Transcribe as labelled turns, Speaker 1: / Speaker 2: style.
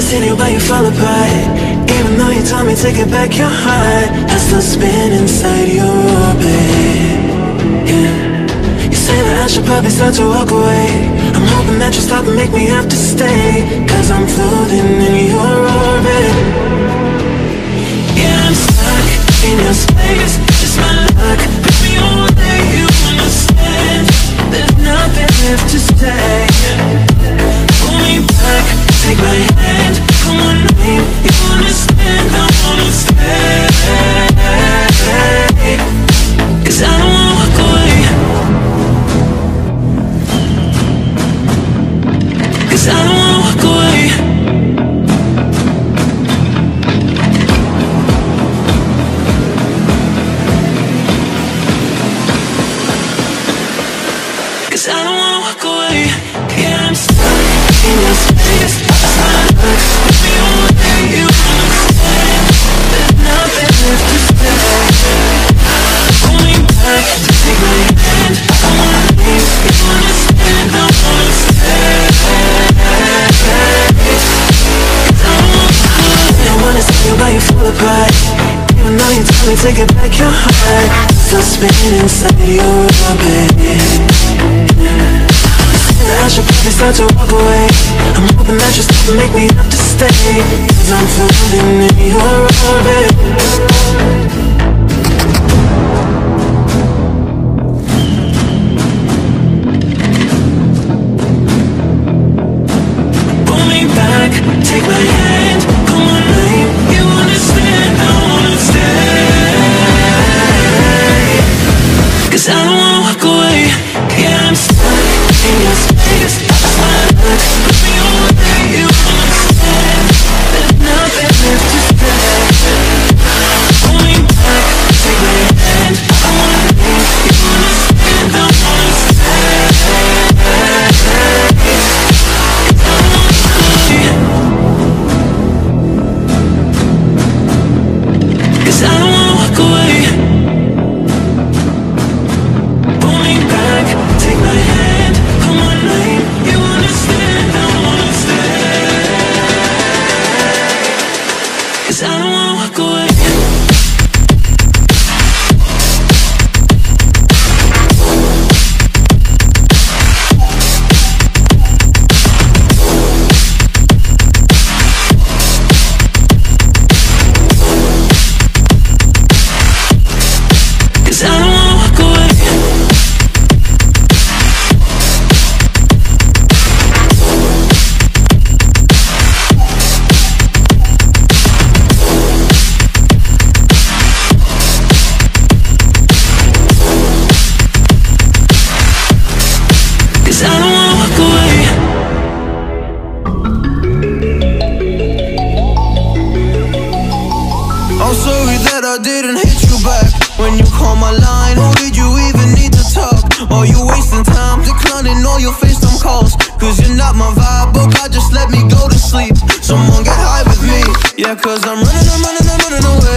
Speaker 1: seen you, but you fall apart. Even though you told me take it back, your heart I still spin inside your orbit. Yeah. You say that I should probably start to walk away. I'm hoping that you'll stop and make me have to stay, cause I'm floating in your orbit. Yeah, I'm stuck in your space, just my luck. Baby, all day you understand. There's nothing left to say. Pull me back, take my hand. Come on, name, you understand. I wanna stay, cause I don't wanna walk away. Cause I don't wanna walk away. Cause I don't wanna walk away. Yeah, I'm stuck in your space. It's not like baby, all day you understand. There's nothing left to say. Pull me back, take my hand. I wanna leave, you understand. I wanna stay. I wanna see you, but you fall apart. Even though you told me take it back, your heart still spinning inside your orbit. I should probably start to walk away. I'm hoping that you'll stop and make me have to stay, cause I'm floating in your orbit. Pull me back, take my hand. Come on, name, you understand. I wanna stay, cause I don't wanna walk away. Yeah, I'm stuck in your space. It's my luck. Baby, all day you understand. There's nothing left to say. Pull me back, take my hand. I wanna leave, you understand. I wanna stay, cause I don't wanna walk away. Pull me back, take my hand. Come on, name, you understand. I wanna stay, cause I don't wanna walk away. Cause I don't wanna walk away. Cause I don't wanna walk away.
Speaker 2: I'm sorry that I didn't hit you back when you called my line. Or did you even need to talk? Or you wasting time declining all your FaceTime calls? Cause you're not my vibe, but God just let me go to sleep. Someone get high with me. Yeah, cause I'm running away.